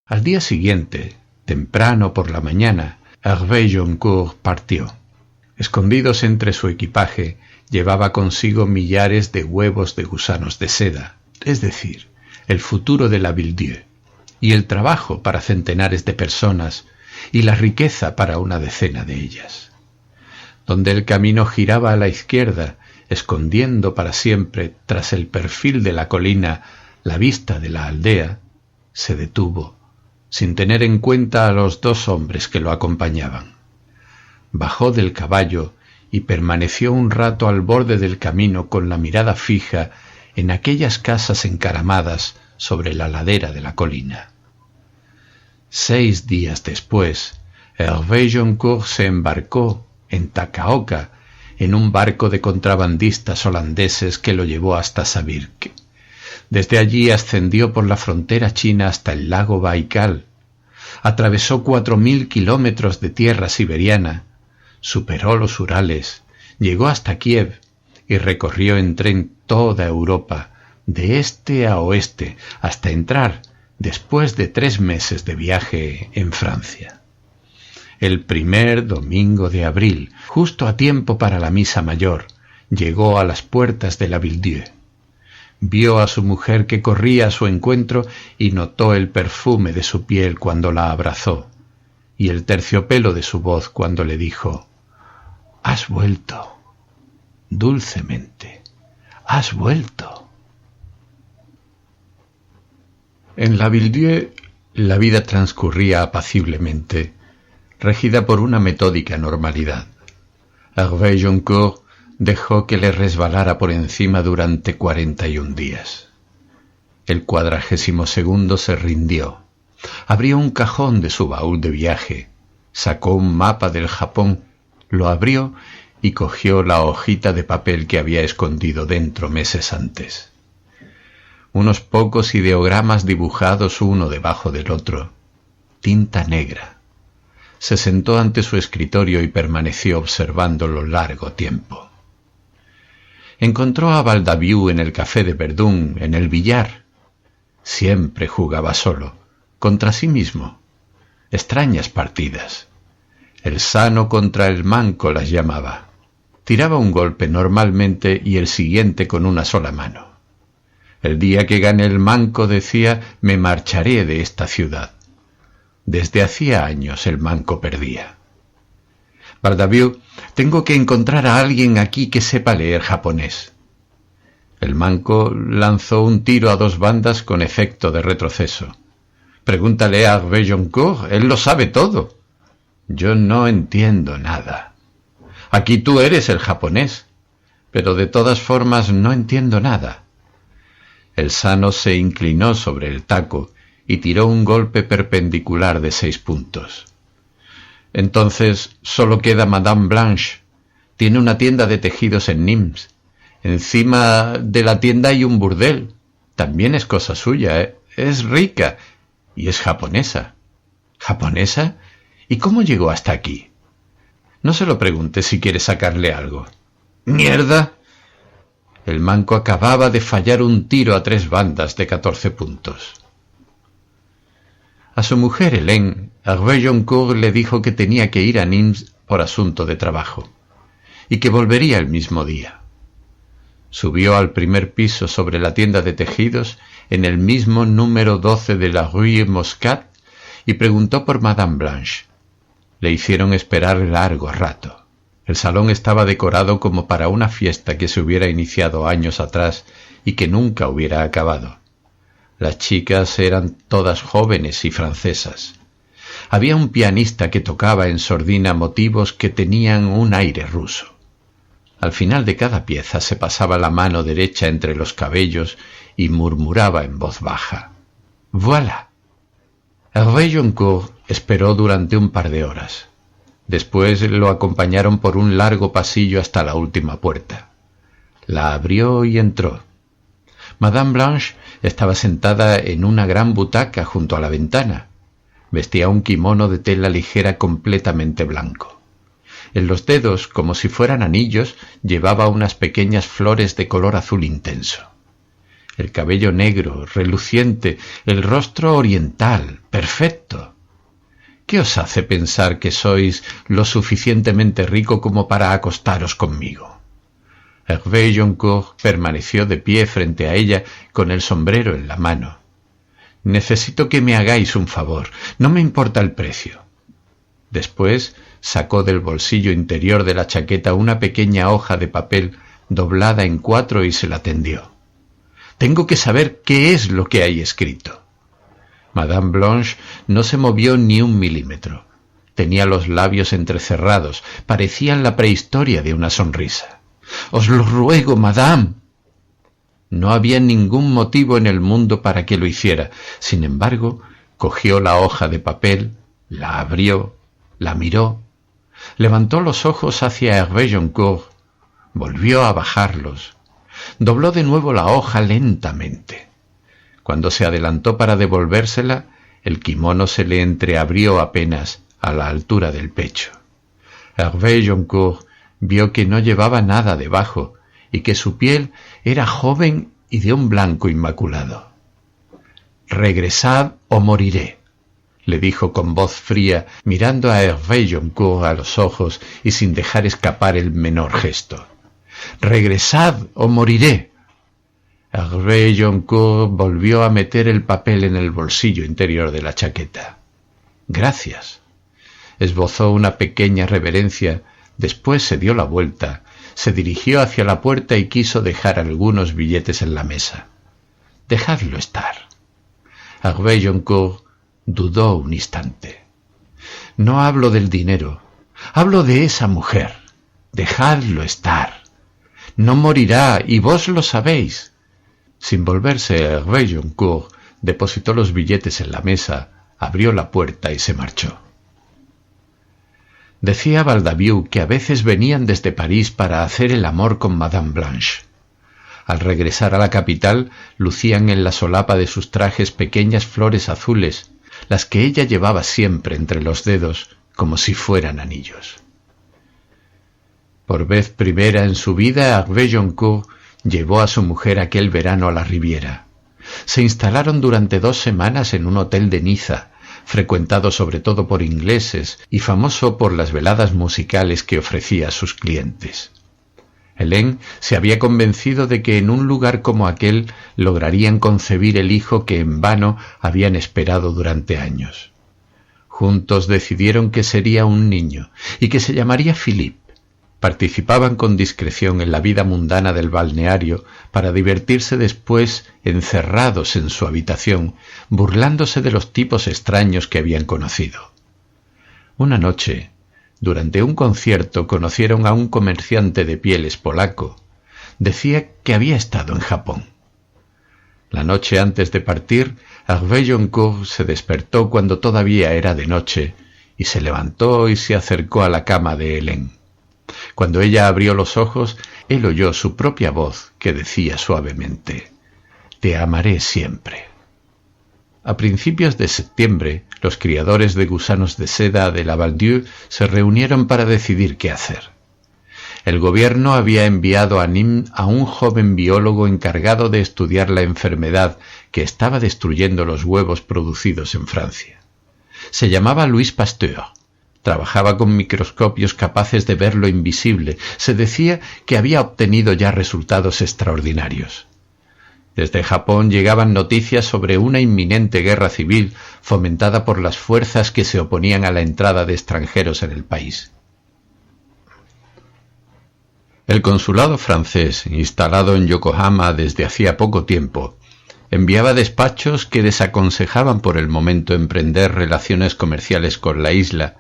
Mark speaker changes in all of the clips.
Speaker 1: Al día siguiente, temprano por la mañana, Hervé Joncourt partió. Escondidos entre su equipaje, llevaba consigo millares de huevos de gusanos de seda, es decir, el futuro de la Ville-Dieu, y el trabajo para centenares de personas y la riqueza para una decena de ellas. Donde el camino giraba a la izquierda, escondiendo para siempre tras el perfil de la colina la vista de la aldea, se detuvo, sin tener en cuenta a los dos hombres que lo acompañaban. Bajó del caballo y permaneció un rato al borde del camino con la mirada fija en aquellas casas encaramadas sobre la ladera de la colina. 6 días después, Hervé Joncourt se embarcó en Takaoka en un barco de contrabandistas holandeses que lo llevó hasta Sabirk. Desde allí ascendió por la frontera china hasta el lago Baikal, atravesó 4.000 kilómetros de tierra siberiana, superó los Urales, llegó hasta Kiev y recorrió en tren toda Europa, de este a oeste, hasta entrar, después de 3 meses de viaje, en Francia. El primer domingo de abril, justo a tiempo para la misa mayor, llegó a las puertas de la Ville-Dieu. Vio a su mujer que corría a su encuentro y notó el perfume de su piel cuando la abrazó y el terciopelo de su voz cuando le dijo: «Has vuelto, dulcemente, has vuelto». En la Ville-Dieu la vida transcurría apaciblemente, regida por una metódica normalidad. Hervé Joncourt dejó que le resbalara por encima durante 41 días. El 42º se rindió. Abrió un cajón de su baúl de viaje, sacó un mapa del Japón, lo abrió y cogió la hojita de papel que había escondido dentro meses antes. Unos pocos ideogramas dibujados uno debajo del otro, tinta negra. Se sentó ante su escritorio y permaneció observándolo largo tiempo. Encontró a Valdaviou en el café de Verdun, en el billar. Siempre jugaba solo, contra sí mismo. Extrañas partidas. El sano contra el manco las llamaba. Tiraba un golpe normalmente y el siguiente con una sola mano. El día que gane el manco decía: «Me marcharé de esta ciudad». Desde hacía años el manco perdía. «Valdaviou, tengo que encontrar a alguien aquí que sepa leer japonés». El manco lanzó un tiro a 2 bandas con efecto de retroceso. «Pregúntale a Hervé Joncourt, él lo sabe todo». «Yo no entiendo nada». «Aquí tú eres el japonés, pero de todas formas no entiendo nada». El sano se inclinó sobre el taco y tiró un golpe perpendicular de 6 puntos. «Entonces solo queda Madame Blanche. Tiene una tienda de tejidos en Nimes. Encima de la tienda hay un burdel. También es cosa suya, ¿eh? Es rica y es japonesa». «¿Japonesa? ¿Y cómo llegó hasta aquí?» «No se lo pregunte si quiere sacarle algo». «¡Mierda!». El manco acababa de fallar un tiro a 3 bandas de 14 puntos. A su mujer Hélène, Hervé Joncourt le dijo que tenía que ir a Nimes por asunto de trabajo y que volvería el mismo día. Subió al primer piso sobre la tienda de tejidos en el mismo número 12 de la Rue Moscat y preguntó por Madame Blanche. Le hicieron esperar largo rato. El salón estaba decorado como para una fiesta que se hubiera iniciado años atrás y que nunca hubiera acabado. Las chicas eran todas jóvenes y francesas. Había un pianista que tocaba en sordina motivos que tenían un aire ruso. Al final de cada pieza se pasaba la mano derecha entre los cabellos y murmuraba en voz baja: «Voilà». Hervé Joncourt esperó durante un par de horas. Después lo acompañaron por un largo pasillo hasta la última puerta. La abrió y entró. Madame Blanche estaba sentada en una gran butaca junto a la ventana. Vestía un kimono de tela ligera completamente blanco. En los dedos, como si fueran anillos, llevaba unas pequeñas flores de color azul intenso. el cabello negro, reluciente, el rostro oriental, perfecto. ¿Qué os hace pensar que sois lo suficientemente rico como para acostaros conmigo? Hervé Joncourt permaneció de pie frente a ella con el sombrero en la mano. Necesito que me hagáis un favor, no me importa el precio. Después sacó del bolsillo interior de la chaqueta una pequeña hoja de papel doblada en 4 y se la tendió. Tengo que saber qué es lo que hay escrito. Madame Blanche no se movió ni un milímetro. Tenía los labios entrecerrados, parecían la prehistoria de una sonrisa. «Os lo ruego, madame». No había ningún motivo en el mundo para que lo hiciera. Sin embargo, cogió la hoja de papel, la abrió, la miró, levantó los ojos hacia Hervé Joncourt, volvió a bajarlos, dobló de nuevo la hoja lentamente. Cuando se adelantó para devolvérsela, el kimono se le entreabrió apenas a la altura del pecho. Hervé Joncourt vio que no llevaba nada debajo y que su piel era joven y de un blanco inmaculado. «Regresad o moriré», le dijo con voz fría, mirando a Hervé Joncourt a los ojos y sin dejar escapar el menor gesto. «Regresad o moriré». Hervé Joncourt volvió a meter el papel en el bolsillo interior de la chaqueta. «Gracias». Esbozó una pequeña reverencia, después se dio la vuelta, se dirigió hacia la puerta y quiso dejar algunos billetes en la mesa. «Dejadlo estar». Hervé Joncourt dudó un instante. «No hablo del dinero, hablo de esa mujer. Dejadlo estar. No morirá y vos lo sabéis». Sin volverse, Hervé Joncourt depositó los billetes en la mesa, abrió la puerta y se marchó. Decía Valdaviou que a veces venían desde París para hacer el amor con Madame Blanche. Al regresar a la capital, lucían en la solapa de sus trajes pequeñas flores azules, las que ella llevaba siempre entre los dedos, como si fueran anillos. Por vez primera en su vida, Hervé Joncourt llevó a su mujer aquel verano a la Riviera. Se instalaron durante 2 semanas en un hotel de Niza, frecuentado sobre todo por ingleses y famoso por las veladas musicales que ofrecía a sus clientes. Hélène se había convencido de que en un lugar como aquel lograrían concebir el hijo que en vano habían esperado durante años. Juntos decidieron que sería un niño y que se llamaría Philippe. Participaban con discreción en la vida mundana del balneario para divertirse después encerrados en su habitación, burlándose de los tipos extraños que habían conocido. Una noche, durante un concierto, conocieron a un comerciante de pieles polaco. Decía que había estado en Japón. La noche antes de partir, Hervé Joncourt se despertó cuando todavía era de noche y se levantó y se acercó a la cama de Hélène. Cuando ella abrió los ojos, él oyó su propia voz que decía suavemente: «Te amaré siempre». A principios de septiembre, los criadores de gusanos de seda de Lavilledieu se reunieron para decidir qué hacer. El gobierno había enviado a Nîmes a un joven biólogo encargado de estudiar la enfermedad que estaba destruyendo los huevos producidos en Francia. Se llamaba Louis Pasteur. Trabajaba con microscopios capaces de ver lo invisible. Se decía que había obtenido ya resultados extraordinarios. Desde Japón llegaban noticias sobre una inminente guerra civil fomentada por las fuerzas que se oponían a la entrada de extranjeros en el país. El consulado francés, instalado en Yokohama desde hacía poco tiempo, enviaba despachos que desaconsejaban por el momento emprender relaciones comerciales con la isla,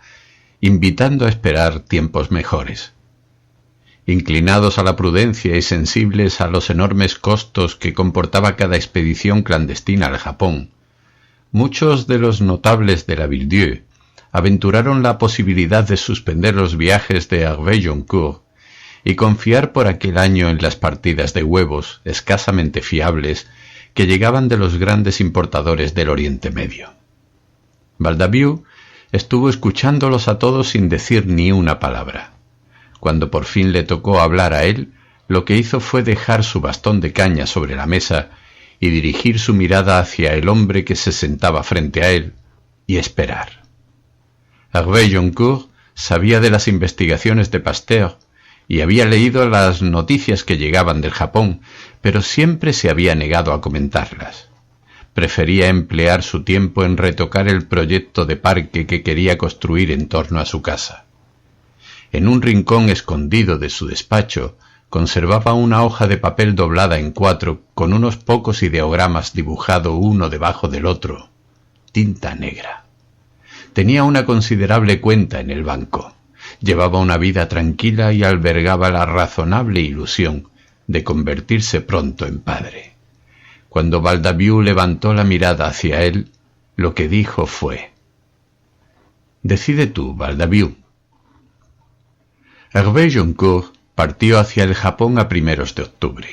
Speaker 1: invitando a esperar tiempos mejores. Inclinados a la prudencia y sensibles a los enormes costos que comportaba cada expedición clandestina al Japón, muchos de los notables de Lavilledieu aventuraron la posibilidad de suspender los viajes de Hervé Joncourt y confiar por aquel año en las partidas de huevos escasamente fiables que llegaban de los grandes importadores del Oriente Medio. Valdaviou estuvo escuchándolos a todos sin decir ni una palabra. Cuando por fin le tocó hablar a él, lo que hizo fue dejar su bastón de caña sobre la mesa y dirigir su mirada hacia el hombre que se sentaba frente a él y esperar. Hervé Joncourt sabía de las investigaciones de Pasteur y había leído las noticias que llegaban del Japón, pero siempre se había negado a comentarlas. Prefería emplear su tiempo en retocar el proyecto de parque que quería construir en torno a su casa. En un rincón escondido de su despacho conservaba una hoja de papel doblada en 4 con unos pocos ideogramas dibujados uno debajo del otro, tinta negra. Tenía una considerable cuenta en el banco, llevaba una vida tranquila y albergaba la razonable ilusión de convertirse pronto en padre. Cuando Valdaviou levantó la mirada hacia él, lo que dijo fue: «Decide tú, Valdaviou». Hervé Joncourt partió hacia el Japón a primeros de octubre.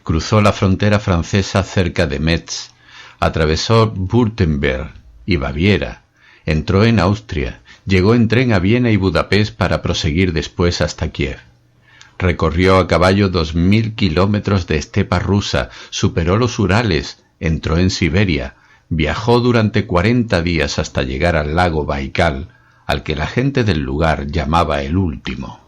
Speaker 1: Cruzó la frontera francesa cerca de Metz, atravesó Württemberg y Baviera, entró en Austria, llegó en tren a Viena y Budapest para proseguir después hasta Kiev. Recorrió a caballo 2000 kilómetros de estepa rusa, superó los Urales, entró en Siberia, viajó durante 40 días hasta llegar al lago Baikal, al que la gente del lugar llamaba el último.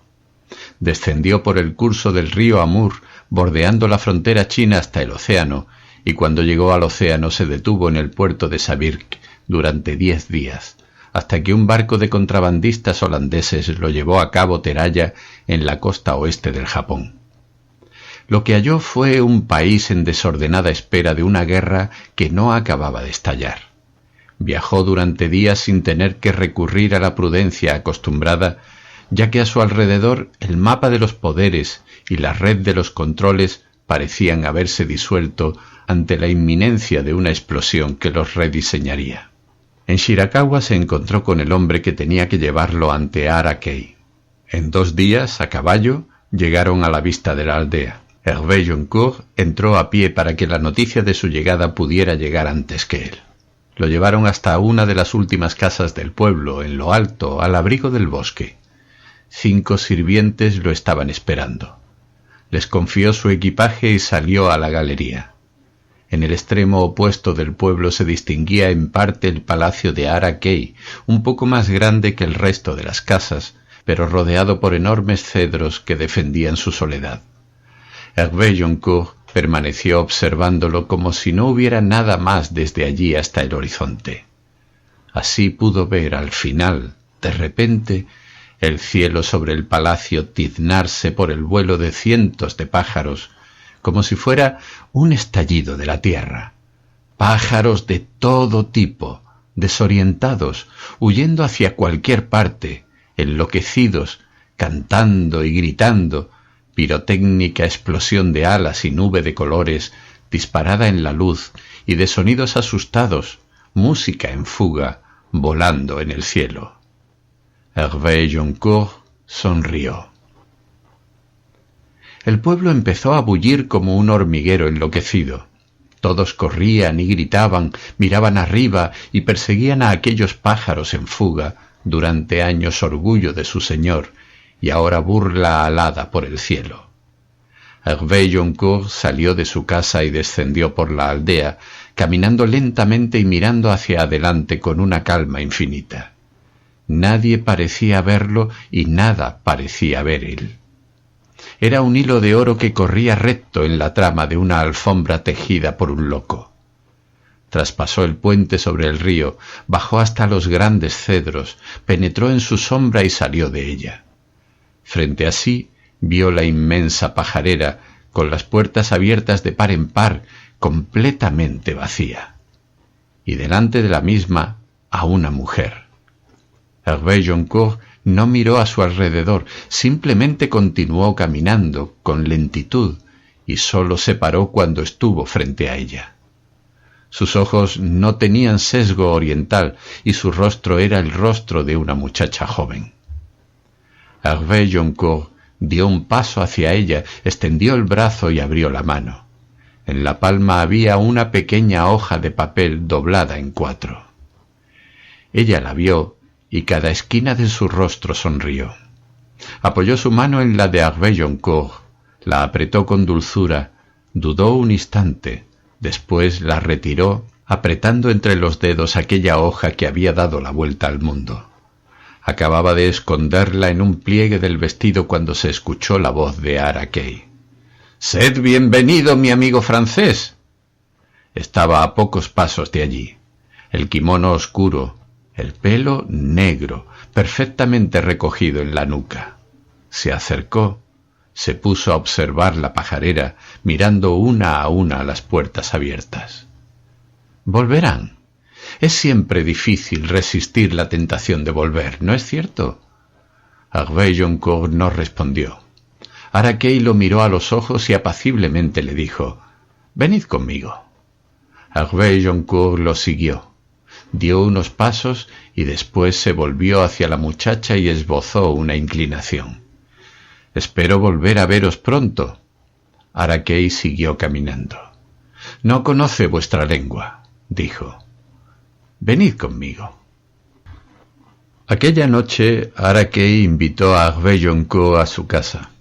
Speaker 1: Descendió por el curso del río Amur, bordeando la frontera china hasta el océano, y cuando llegó al océano se detuvo en el puerto de Sabirk durante 10 días, hasta que un barco de contrabandistas holandeses lo llevó a Cabo Teraya en la costa oeste del Japón. Lo que halló fue un país en desordenada espera de una guerra que no acababa de estallar. Viajó durante días sin tener que recurrir a la prudencia acostumbrada, ya que a su alrededor el mapa de los poderes y la red de los controles parecían haberse disuelto ante la inminencia de una explosión que los rediseñaría. En Shirakawa se encontró con el hombre que tenía que llevarlo ante Arakei. En 2 días, a caballo, llegaron a la vista de la aldea. Hervé Joncourt entró a pie para que la noticia de su llegada pudiera llegar antes que él. Lo llevaron hasta una de las últimas casas del pueblo, en lo alto, al abrigo del bosque. 5 sirvientes lo estaban esperando. Les confió su equipaje y salió a la galería. En el extremo opuesto del pueblo se distinguía en parte el palacio de Arakei, un poco más grande que el resto de las casas, pero rodeado por enormes cedros que defendían su soledad. Hervé Joncourt permaneció observándolo como si no hubiera nada más desde allí hasta el horizonte. Así pudo ver al final, de repente, el cielo sobre el palacio tiznarse por el vuelo de cientos de pájaros, como si fuera un estallido de la tierra. Pájaros de todo tipo, desorientados, huyendo hacia cualquier parte, enloquecidos, cantando y gritando, pirotécnica explosión de alas y nube de colores disparada en la luz y de sonidos asustados, música en fuga, volando en el cielo. Hervé Joncourt sonrió. El pueblo empezó a bullir como un hormiguero enloquecido. Todos corrían y gritaban, miraban arriba y perseguían a aquellos pájaros en fuga, durante años orgullo de su señor, y ahora burla alada por el cielo. Hervé Joncourt salió de su casa y descendió por la aldea, caminando lentamente y mirando hacia adelante con una calma infinita. Nadie parecía verlo y nada parecía ver él. Era un hilo de oro que corría recto en la trama de una alfombra tejida por un loco. Traspasó el puente sobre el río, bajó hasta los grandes cedros, penetró en su sombra y salió de ella. Frente a sí vio la inmensa pajarera, con las puertas abiertas de par en par, completamente vacía. Y delante de la misma, a una mujer. Hervé Joncourt no miró a su alrededor, simplemente continuó caminando con lentitud y sólo se paró cuando estuvo frente a ella. Sus ojos no tenían sesgo oriental y su rostro era el rostro de una muchacha joven. Hervé Joncourt dio un paso hacia ella, extendió el brazo y abrió la mano. En la palma había una pequeña hoja de papel doblada en 4. Ella la vio y cada esquina de su rostro sonrió. Apoyó su mano en la de Hervé Joncourt, la apretó con dulzura, dudó un instante, Después la retiró, apretando entre los dedos aquella hoja que había dado la vuelta al mundo. Acababa de esconderla en un pliegue del vestido cuando se escuchó la voz de Ara-Kay. «¡Sed bienvenido, mi amigo francés!». Estaba a pocos pasos de allí, el kimono oscuro, el pelo negro, perfectamente recogido en la nuca. Se acercó, se puso a observar la pajarera, mirando una a una las puertas abiertas. «Volverán. Es siempre difícil resistir la tentación de volver, ¿no es cierto?». Hervé Joncourt no respondió. Ara-Kay lo miró a los ojos y apaciblemente le dijo: «Venid conmigo». Hervé Joncourt lo siguió. Dio unos pasos y después se volvió hacia la muchacha y esbozó una inclinación. «Espero volver a veros pronto». Ara-Kay siguió caminando. «No conoce vuestra lengua», dijo. «Venid conmigo». Aquella noche Ara-Kay invitó a Hervé Joncourt a su casa.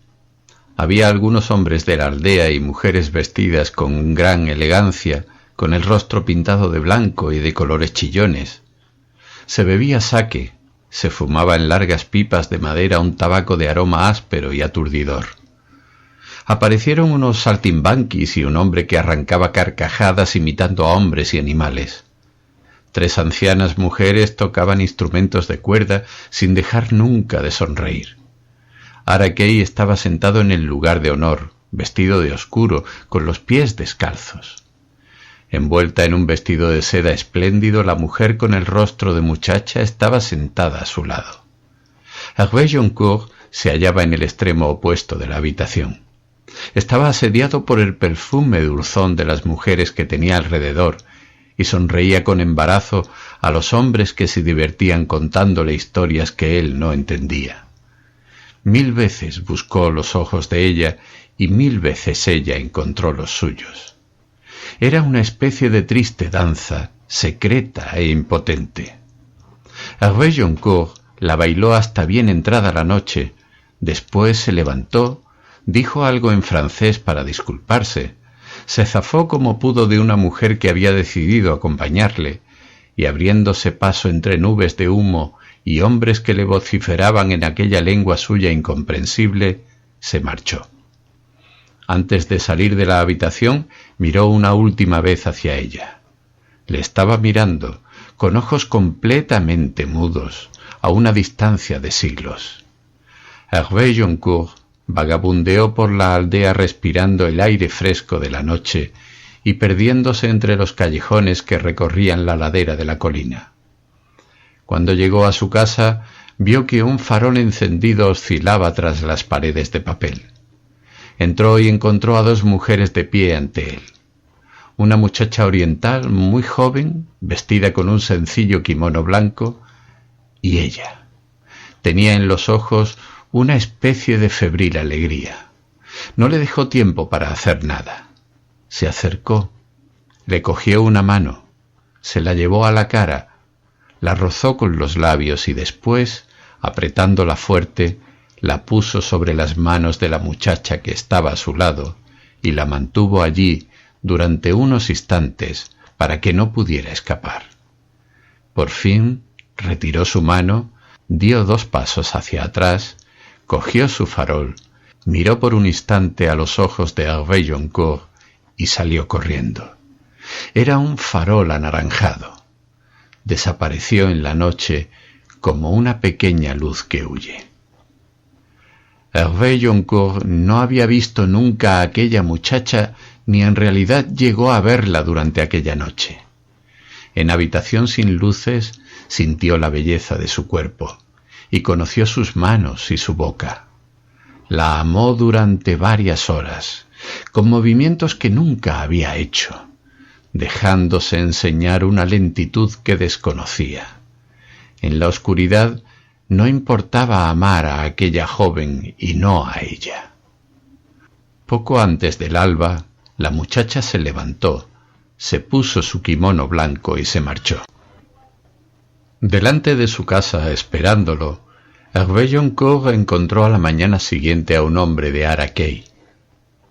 Speaker 1: Había algunos hombres de la aldea y mujeres vestidas con gran elegancia, con el rostro pintado de blanco y de colores chillones. Se bebía sake, se fumaba en largas pipas de madera un tabaco de aroma áspero y aturdidor. Aparecieron unos saltimbanquis y un hombre que arrancaba carcajadas imitando a hombres y animales. 3 ancianas mujeres tocaban instrumentos de cuerda sin dejar nunca de sonreír. Ara-Kay estaba sentado en el lugar de honor, vestido de oscuro, con los pies descalzos. Envuelta en un vestido de seda espléndido, la mujer con el rostro de muchacha estaba sentada a su lado. Hervé Joncourt se hallaba en el extremo opuesto de la habitación. Estaba asediado por el perfume dulzón de las mujeres que tenía alrededor y sonreía con embarazo a los hombres que se divertían contándole historias que él no entendía. 1000 veces buscó los ojos de ella y 1000 veces ella encontró los suyos. Era una especie de triste danza, secreta e impotente. Hervé Joncourt la bailó hasta bien entrada la noche, después se levantó, dijo algo en francés para disculparse, se zafó como pudo de una mujer que había decidido acompañarle, y abriéndose paso entre nubes de humo y hombres que le vociferaban en aquella lengua suya incomprensible, se marchó. Antes de salir de la habitación, miró una última vez hacia ella. Le estaba mirando, con ojos completamente mudos, a una distancia de siglos. Hervé Joncourt vagabundeó por la aldea respirando el aire fresco de la noche y perdiéndose entre los callejones que recorrían la ladera de la colina. Cuando llegó a su casa, vio que un farol encendido oscilaba tras las paredes de papel. Entró y encontró a 2 mujeres de pie ante él. Una muchacha oriental muy joven, vestida con un sencillo kimono blanco, y ella. Tenía en los ojos una especie de febril alegría. No le dejó tiempo para hacer nada. Se acercó, le cogió una mano, se la llevó a la cara, la rozó con los labios y después, apretándola fuerte, la puso sobre las manos de la muchacha que estaba a su lado y la mantuvo allí durante unos instantes para que no pudiera escapar. Por fin retiró su mano, dio 2 pasos hacia atrás, cogió su farol, miró por un instante a los ojos de Hervé Joncourt y salió corriendo. Era un farol anaranjado. Desapareció en la noche como una pequeña luz que huye. Hervé Joncourt no había visto nunca a aquella muchacha ni en realidad llegó a verla durante aquella noche. En habitación sin luces sintió la belleza de su cuerpo y conoció sus manos y su boca. La amó durante varias horas, con movimientos que nunca había hecho, dejándose enseñar una lentitud que desconocía. En la oscuridad no importaba amar a aquella joven y no a ella. Poco antes del alba, la muchacha se levantó, se puso su kimono blanco y se marchó. Delante de su casa, esperándolo, Hervé Joncourt encontró a la mañana siguiente a un hombre de Ara-Kay.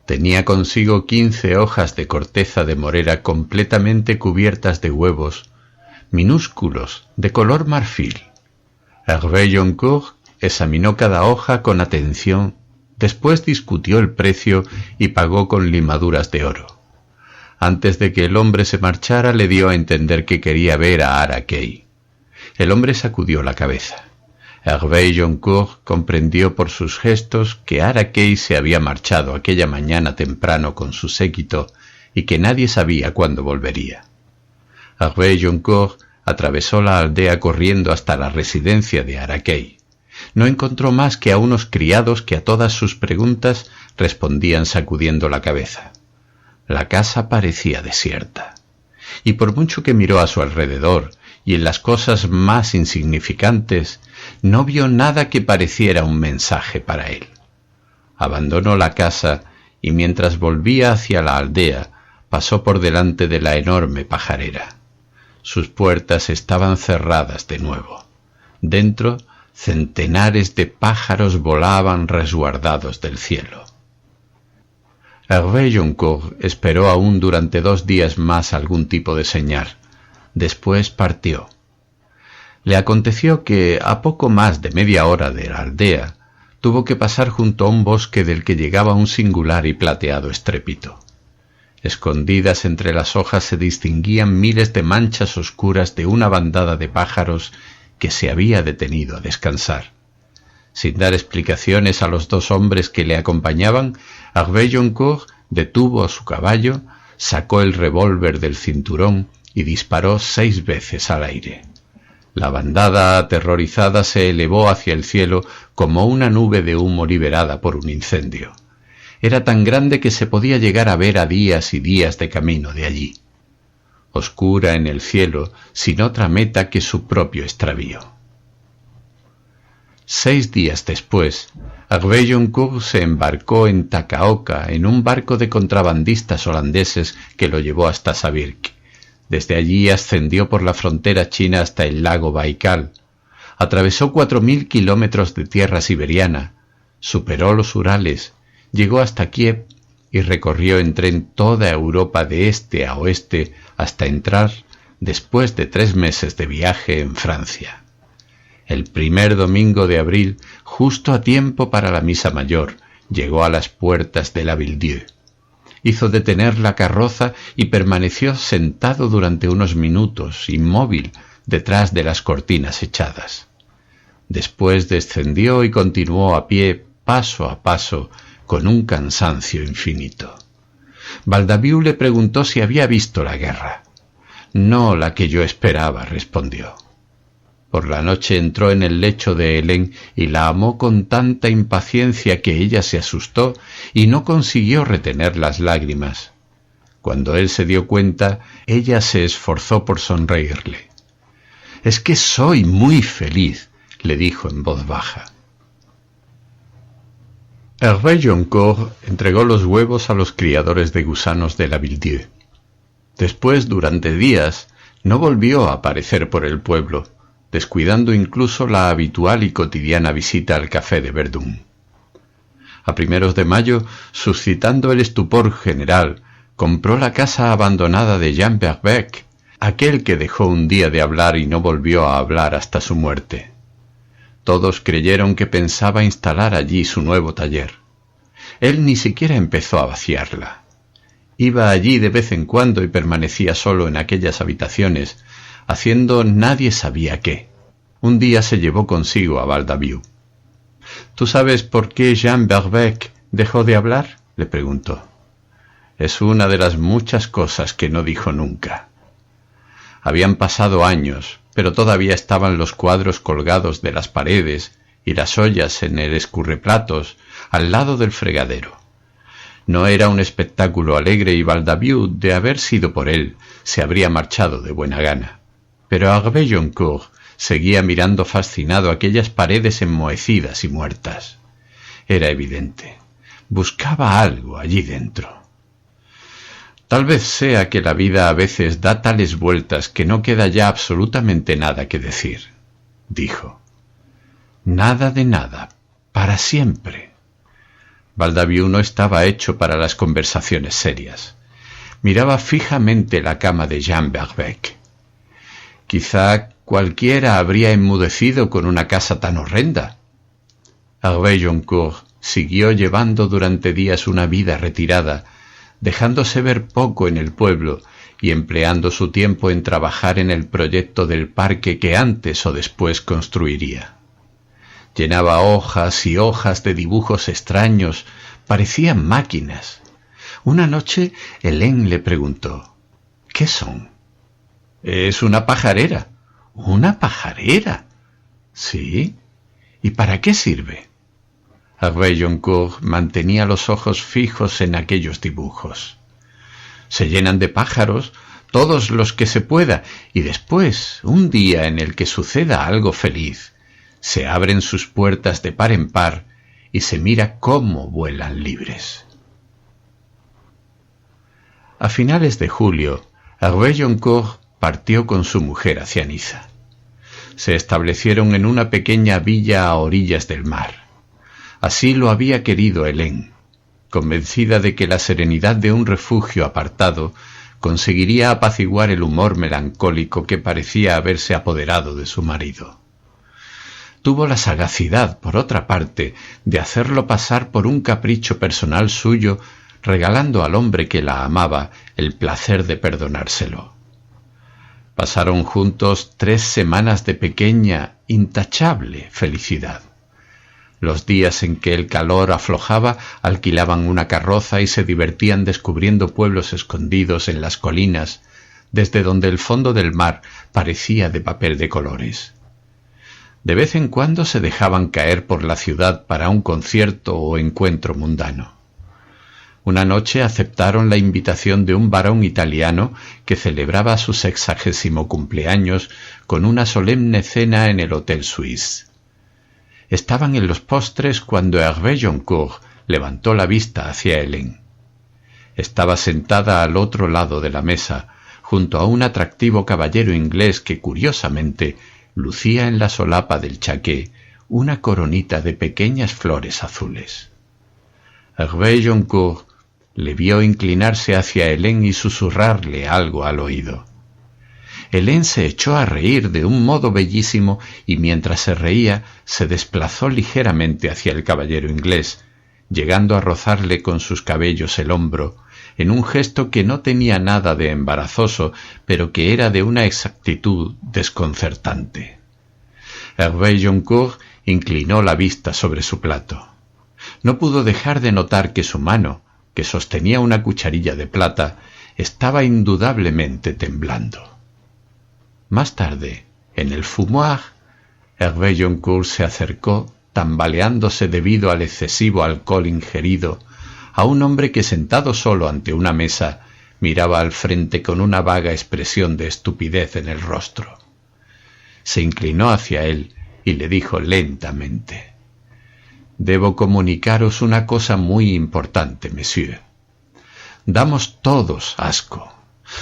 Speaker 1: Tenía consigo 15 hojas de corteza de morera completamente cubiertas de huevos, minúsculos, de color marfil. Hervé Joncourt examinó cada hoja con atención, después discutió el precio y pagó con limaduras de oro. Antes de que el hombre se marchara, le dio a entender que quería ver a Araquei. El hombre sacudió la cabeza. Hervé Joncourt comprendió por sus gestos que Araquei se había marchado aquella mañana temprano con su séquito y que nadie sabía cuándo volvería. Hervé Joncourt atravesó la aldea corriendo hasta la residencia de Araquei. No encontró más que a unos criados que a todas sus preguntas respondían sacudiendo la cabeza. La casa parecía desierta, y por mucho que miró a su alrededor y en las cosas más insignificantes, no vio nada que pareciera un mensaje para él. Abandonó la casa y mientras volvía hacia la aldea, pasó por delante de la enorme pajarera. Sus puertas estaban cerradas de nuevo. Dentro, centenares de pájaros volaban resguardados del cielo. Hervé Joncourt esperó aún durante 2 días más algún tipo de señal. Después partió. Le aconteció que, a poco más de media hora de la aldea, tuvo que pasar junto a un bosque del que llegaba un singular y plateado estrépito. Escondidas entre las hojas se distinguían miles de manchas oscuras de una bandada de pájaros que se había detenido a descansar. Sin dar explicaciones a los 2 hombres que le acompañaban, Hervé Joncourt detuvo a su caballo, sacó el revólver del cinturón y disparó 6 veces al aire. La bandada aterrorizada se elevó hacia el cielo como una nube de humo liberada por un incendio. Era tan grande que se podía llegar a ver a días y días de camino de allí. Oscura en el cielo, sin otra meta que su propio extravío. 6 días después, Hervé Joncourt se embarcó en Takaoka en un barco de contrabandistas holandeses que lo llevó hasta Sabirk. Desde allí ascendió por la frontera china hasta el lago Baikal. Atravesó 4.000 kilómetros de tierra siberiana, superó los Urales, llegó hasta Kiev y recorrió en tren toda Europa de este a oeste hasta entrar, después de 3 meses de viaje, en Francia. El primer domingo de abril, justo a tiempo para la misa mayor, llegó a las puertas de la Ville-Dieu. Hizo detener la carroza y permaneció sentado durante unos minutos, inmóvil, detrás de las cortinas echadas. Después descendió y continuó a pie, paso a paso, con un cansancio infinito. Valdaviu le preguntó si había visto la guerra. No la que yo esperaba, respondió. Por la noche entró en el lecho de Hélène y la amó con tanta impaciencia que ella se asustó y no consiguió retener las lágrimas. Cuando él se dio cuenta, ella se esforzó por sonreírle. «Es que soy muy feliz», le dijo en voz baja. Hervé Joncourt entregó los huevos a los criadores de gusanos de la Ville-Dieu. Después, durante días, no volvió a aparecer por el pueblo, descuidando incluso la habitual y cotidiana visita al café de Verdun. A primeros de mayo, suscitando el estupor general, compró la casa abandonada de Jean Verbeck, aquel que dejó un día de hablar y no volvió a hablar hasta su muerte. Todos creyeron que pensaba instalar allí su nuevo taller. Él ni siquiera empezó a vaciarla. Iba allí de vez en cuando y permanecía solo en aquellas habitaciones, haciendo nadie sabía qué. Un día se llevó consigo a Valdaviu. «¿Tú sabes por qué Jean Verbeck dejó de hablar?», le preguntó. «Es una de las muchas cosas que no dijo nunca». Habían pasado años, pero todavía estaban los cuadros colgados de las paredes y las ollas en el escurreplatos al lado del fregadero. No era un espectáculo alegre y Valdaviu, de haber sido por él, se habría marchado de buena gana. Pero Hervé Joncourt seguía mirando fascinado aquellas paredes enmohecidas y muertas. Era evidente. Buscaba algo allí dentro. Tal vez sea que la vida a veces da tales vueltas que no queda ya absolutamente nada que decir, dijo. Nada de nada, para siempre. Baldaviu no estaba hecho para las conversaciones serias. Miraba fijamente la cama de Jean Verbeck. Quizá cualquiera habría enmudecido con una casa tan horrenda. Hervé Joncourt siguió llevando durante días una vida retirada, dejándose ver poco en el pueblo y empleando su tiempo en trabajar en el proyecto del parque que antes o después construiría. Llenaba hojas y hojas de dibujos extraños, parecían máquinas. Una noche Hélène le preguntó: ¿qué son? «Es una pajarera». «¿Una pajarera?» «Sí. ¿Y para qué sirve?» Hervé Joncourt mantenía los ojos fijos en aquellos dibujos. «Se llenan de pájaros, todos los que se pueda, y después, un día en el que suceda algo feliz, se abren sus puertas de par en par y se mira cómo vuelan libres». A finales de julio, Hervé Joncourt partió con su mujer hacia Niza. Se establecieron en una pequeña villa a orillas del mar. Así lo había querido Hélène, convencida de que la serenidad de un refugio apartado conseguiría apaciguar el humor melancólico que parecía haberse apoderado de su marido. Tuvo la sagacidad, por otra parte, de hacerlo pasar por un capricho personal suyo, regalando al hombre que la amaba el placer de perdonárselo. Pasaron juntos 3 semanas de pequeña, intachable felicidad. Los días en que el calor aflojaba, alquilaban una carroza y se divertían descubriendo pueblos escondidos en las colinas, desde donde el fondo del mar parecía de papel de colores. De vez en cuando se dejaban caer por la ciudad para un concierto o encuentro mundano. Una noche aceptaron la invitación de un barón italiano que celebraba su 60º cumpleaños con una solemne cena en el Hotel Suisse. Estaban en los postres cuando Hervé Joncourt levantó la vista hacia Hélène. Estaba sentada al otro lado de la mesa, junto a un atractivo caballero inglés que, curiosamente, lucía en la solapa del chaqué una coronita de pequeñas flores azules. Hervé Joncourt le vio inclinarse hacia Hélène y susurrarle algo al oído. Hélène se echó a reír de un modo bellísimo y mientras se reía se desplazó ligeramente hacia el caballero inglés, llegando a rozarle con sus cabellos el hombro, en un gesto que no tenía nada de embarazoso, pero que era de una exactitud desconcertante. Hervé Joncourt inclinó la vista sobre su plato. No pudo dejar de notar que su mano, que sostenía una cucharilla de plata, estaba indudablemente temblando. Más tarde, en el fumoir, Hervé Joncourt se acercó, tambaleándose debido al excesivo alcohol ingerido, a un hombre que sentado solo ante una mesa miraba al frente con una vaga expresión de estupidez en el rostro. Se inclinó hacia él y le dijo lentamente: «Debo comunicaros una cosa muy importante, monsieur. Damos todos asco.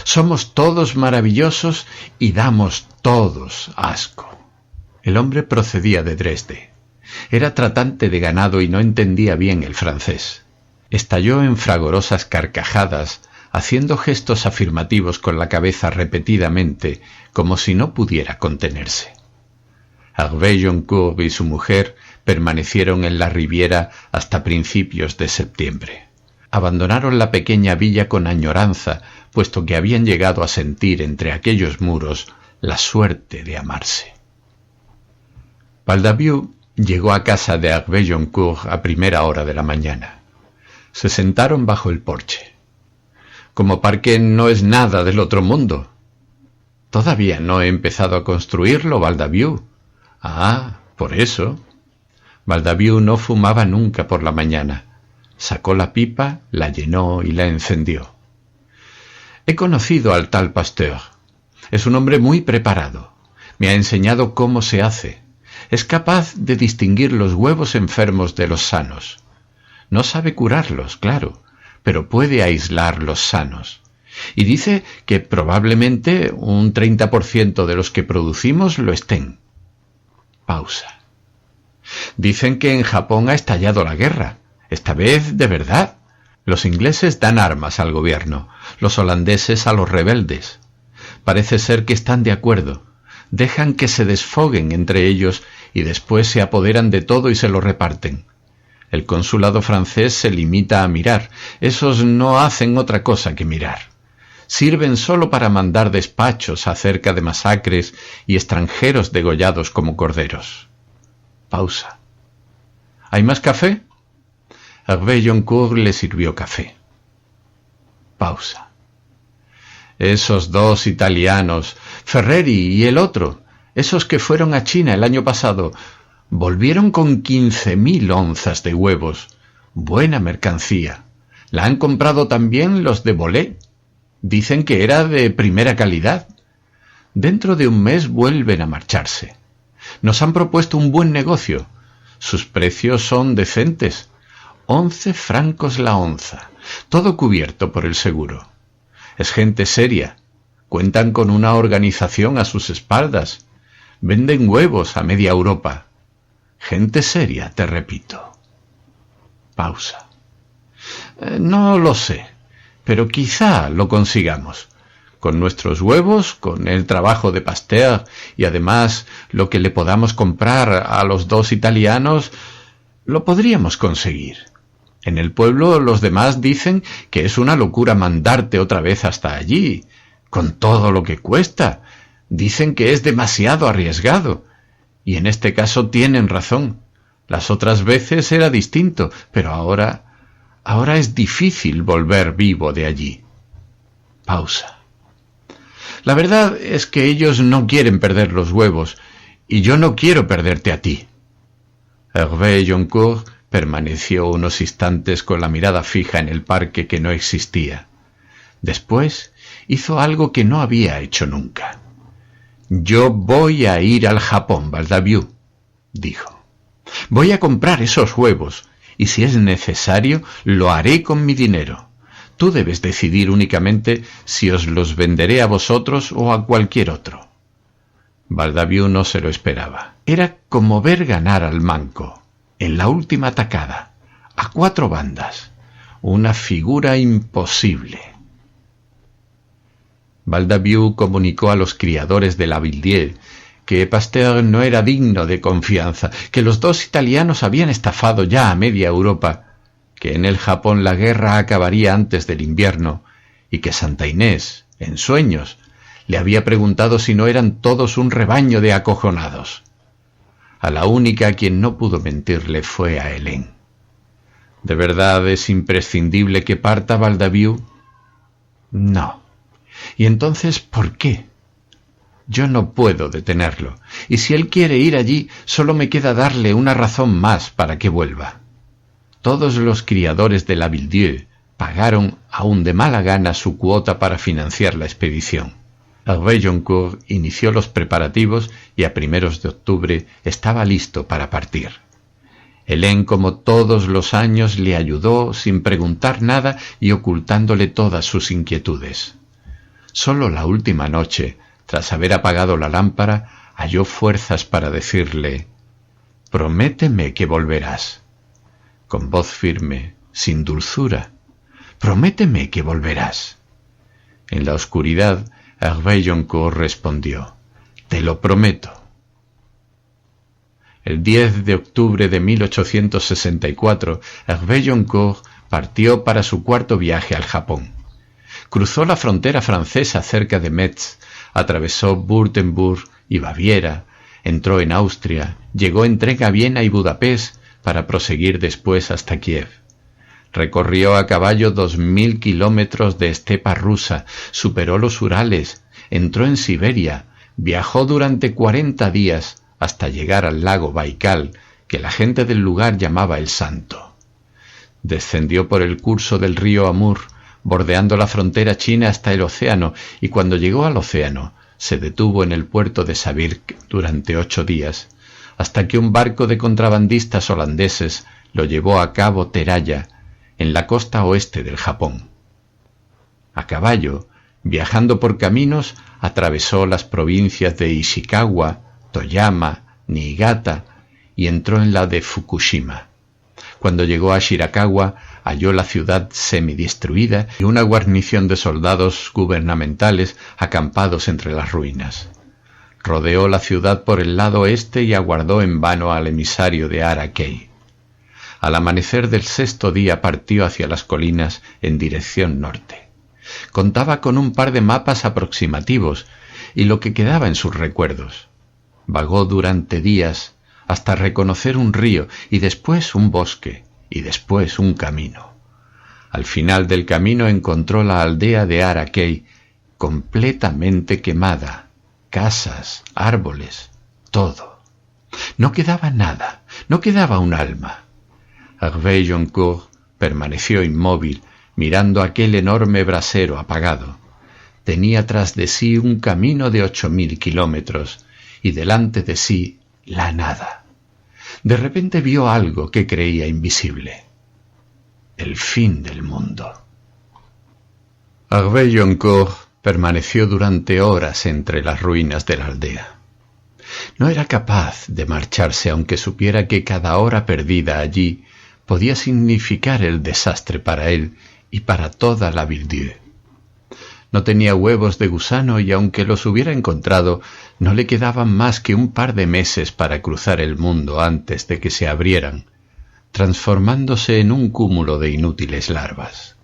Speaker 1: Somos todos maravillosos y damos todos asco». El hombre procedía de Dresde. Era tratante de ganado y no entendía bien el francés. Estalló en fragorosas carcajadas, haciendo gestos afirmativos con la cabeza repetidamente, como si no pudiera contenerse. Hervé Joncourt y su mujer permanecieron en la Riviera hasta principios de septiembre. Abandonaron la pequeña villa con añoranza, puesto que habían llegado a sentir entre aquellos muros la suerte de amarse. Baldaviu llegó a casa de Hervé Joncourt a primera hora de la mañana. Se sentaron bajo el porche. «Como parque no es nada del otro mundo». «Todavía no he empezado a construirlo, Baldaviu». «Ah, por eso». Baldaviu no fumaba nunca por la mañana. Sacó la pipa, la llenó y la encendió. «He conocido al tal Pasteur. Es un hombre muy preparado. Me ha enseñado cómo se hace. Es capaz de distinguir los huevos enfermos de los sanos. No sabe curarlos, claro, pero puede aislar los sanos. Y dice que probablemente un 30% de los que producimos lo estén». Pausa. «Dicen que en Japón ha estallado la guerra. Esta vez de verdad. Los ingleses dan armas al gobierno, los holandeses a los rebeldes. Parece ser que están de acuerdo. Dejan que se desfoguen entre ellos y después se apoderan de todo y se lo reparten. El consulado francés se limita a mirar. Esos no hacen otra cosa que mirar. Sirven solo para mandar despachos acerca de masacres y extranjeros degollados como corderos. Pausa. ¿Hay más café? Hervé Joncourt le sirvió café. Pausa. Esos dos italianos, Ferreri y el otro, esos que fueron a China el año pasado, volvieron con 15.000 onzas de huevos. Buena mercancía. La han comprado también los de Bolé. Dicen que era de primera calidad. Dentro de un mes vuelven a marcharse. Nos han propuesto un buen negocio. Sus precios son decentes. 11 francos la onza, todo cubierto por el seguro. Es gente seria. Cuentan con una organización a sus espaldas. Venden huevos a media Europa. Gente seria, te repito. Pausa. No lo sé, pero quizá lo consigamos. Con nuestros huevos, con el trabajo de Pasteur y además lo que le podamos comprar a los dos italianos, lo podríamos conseguir. En el pueblo los demás dicen que es una locura mandarte otra vez hasta allí, con todo lo que cuesta. Dicen que es demasiado arriesgado. Y en este caso tienen razón. Las otras veces era distinto, pero ahora es difícil volver vivo de allí. Pausa. La verdad es que ellos no quieren perder los huevos, y yo no quiero perderte a ti. Hervé Joncourt permaneció unos instantes con la mirada fija en el parque que no existía. Después hizo algo que no había hecho nunca. «Yo voy a ir al Japón, Valdaviou», dijo. «Voy a comprar esos huevos, y si es necesario, lo haré con mi dinero. Tú debes decidir únicamente si os los venderé a vosotros o a cualquier otro». Valdaviou no se lo esperaba. Era como ver ganar al manco, en la última tacada, a 4 bandas, una figura imposible. Valdaviou comunicó a los criadores de la Villiers que Pasteur no era digno de confianza, que los dos italianos habían estafado ya a media Europa, que en el Japón la guerra acabaría antes del invierno y que Santa Inés, en sueños, le había preguntado si no eran todos un rebaño de acojonados. A la única a quien no pudo mentirle fue a Hélène. ¿De verdad es imprescindible que parta Valdaviou? No. ¿Y entonces por qué? Yo no puedo detenerlo, y si él quiere ir allí, solo me queda darle una razón más para que vuelva. Todos los criadores de la Villiers pagaron aún de mala gana su cuota para financiar la expedición. Hervé Joncourt inició los preparativos y a primeros de octubre estaba listo para partir. Hélène, como todos los años, le ayudó sin preguntar nada y ocultándole todas sus inquietudes. Solo la última noche, tras haber apagado la lámpara, halló fuerzas para decirle: «Prométeme que volverás». Con voz firme, sin dulzura: «Prométeme que volverás». En la oscuridad, Hervé Joncourt respondió: «Te lo prometo». El 10 de octubre de 1864, Hervé Joncourt partió para su 4º viaje al Japón. Cruzó la frontera francesa cerca de Metz, atravesó Württemberg y Baviera, entró en Austria, llegó en tren a Viena y Budapest para proseguir después hasta Kiev. Recorrió a caballo 2.000 kilómetros de estepa rusa, superó los Urales, entró en Siberia, viajó durante 40 días hasta llegar al lago Baikal, que la gente del lugar llamaba el Santo. Descendió por el curso del río Amur, bordeando la frontera china hasta el océano, y cuando llegó al océano, se detuvo en el puerto de Sabirk durante 8 días, hasta que un barco de contrabandistas holandeses lo llevó a Cabo Teraya, en la costa oeste del Japón. A caballo, viajando por caminos, atravesó las provincias de Ishikawa, Toyama, Niigata y entró en la de Fukushima. Cuando llegó a Shirakawa, halló la ciudad semidestruida y una guarnición de soldados gubernamentales acampados entre las ruinas. Rodeó la ciudad por el lado este y aguardó en vano al emisario de Arakei. Al amanecer del sexto día partió hacia las colinas en dirección norte. Contaba con un par de mapas aproximativos y lo que quedaba en sus recuerdos. Vagó durante días hasta reconocer un río y después un bosque y después un camino. Al final del camino encontró la aldea de Arakei completamente quemada, casas, árboles, todo. No quedaba nada, no quedaba un alma. Hervé Joncourt permaneció inmóvil mirando aquel enorme brasero apagado. Tenía tras de sí un camino de 8.000 kilómetros y delante de sí la nada. De repente vio algo que creía invisible. El fin del mundo. Hervé Joncourt permaneció durante horas entre las ruinas de la aldea. No era capaz de marcharse aunque supiera que cada hora perdida allí podía significar el desastre para él y para toda la Ville-Dieu. No tenía huevos de gusano y aunque los hubiera encontrado, no le quedaban más que un par de meses para cruzar el mundo antes de que se abrieran, transformándose en un cúmulo de inútiles larvas.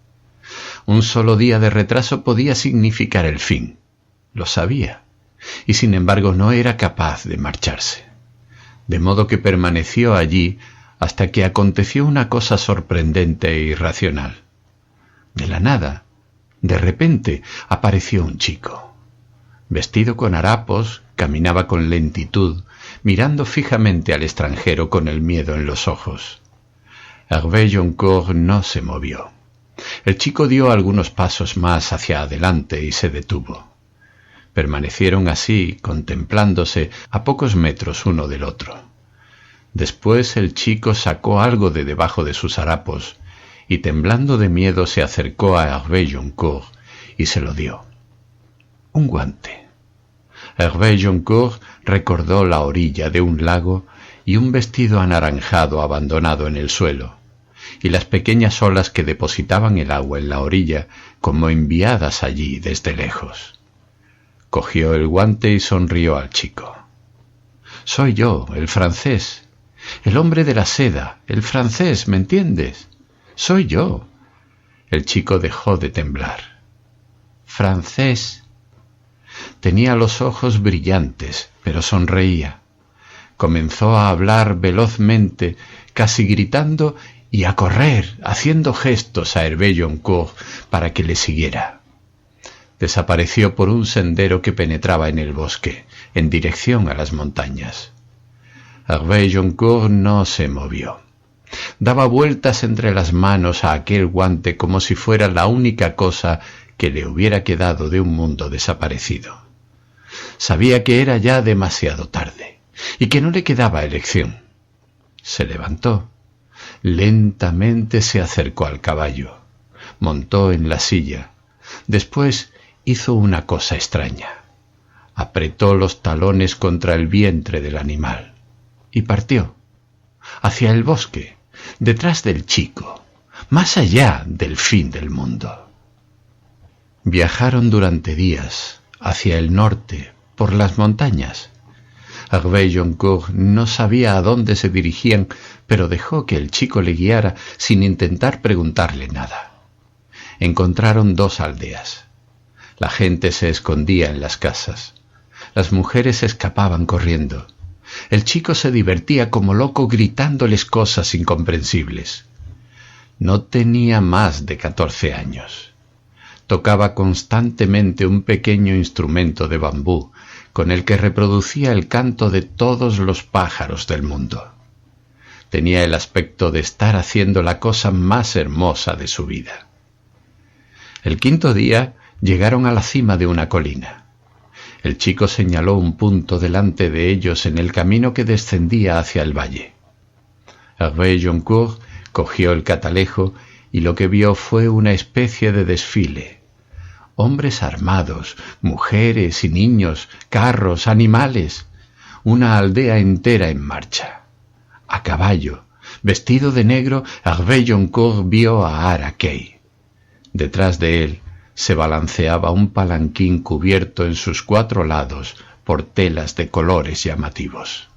Speaker 1: Un solo día de retraso podía significar el fin, lo sabía, y sin embargo no era capaz de marcharse. De modo que permaneció allí hasta que aconteció una cosa sorprendente e irracional. De la nada, de repente, apareció un chico. Vestido con harapos, caminaba con lentitud, mirando fijamente al extranjero con el miedo en los ojos. Hervé Joncourt no se movió. El chico dio algunos pasos más hacia adelante y se detuvo. Permanecieron así, contemplándose, a pocos metros uno del otro. Después el chico sacó algo de debajo de sus harapos y temblando de miedo se acercó a Hervé Joncourt y se lo dio. Un guante. Hervé Joncourt recordó la orilla de un lago y un vestido anaranjado abandonado en el suelo, y las pequeñas olas que depositaban el agua en la orilla como enviadas allí desde lejos. Cogió el guante y sonrió al chico. «Soy yo, el francés, el hombre de la seda, el francés, ¿me entiendes? Soy yo». El chico dejó de temblar. «Francés». Tenía los ojos brillantes, pero sonreía. Comenzó a hablar velozmente, casi gritando, y a correr, haciendo gestos a Hervé Joncourt para que le siguiera. Desapareció por un sendero que penetraba en el bosque, en dirección a las montañas. Hervé Joncourt no se movió. Daba vueltas entre las manos a aquel guante como si fuera la única cosa que le hubiera quedado de un mundo desaparecido. Sabía que era ya demasiado tarde y que no le quedaba elección. Se levantó. Lentamente se acercó al caballo. Montó en la silla. Después hizo una cosa extraña. Apretó los talones contra el vientre del animal y partió hacia el bosque, detrás del chico, más allá del fin del mundo. Viajaron durante días hacia el norte, por las montañas. Hervé Joncourt no sabía a dónde se dirigían, pero dejó que el chico le guiara sin intentar preguntarle nada. Encontraron 2 aldeas. La gente se escondía en las casas. Las mujeres escapaban corriendo. El chico se divertía como loco gritándoles cosas incomprensibles. No tenía más de 14 años. Tocaba constantemente un pequeño instrumento de bambú con el que reproducía el canto de todos los pájaros del mundo. Tenía el aspecto de estar haciendo la cosa más hermosa de su vida. El 5.º día llegaron a la cima de una colina. El chico señaló un punto delante de ellos en el camino que descendía hacia el valle. Hervé Joncourt cogió el catalejo y lo que vio fue una especie de desfile. Hombres armados, mujeres y niños, carros, animales, una aldea entera en marcha, a caballo, Vestido de negro, Hervé Joncourt vio a Ara-Kay. Detrás de él se balanceaba un palanquín cubierto en sus 4 lados por telas de colores llamativos.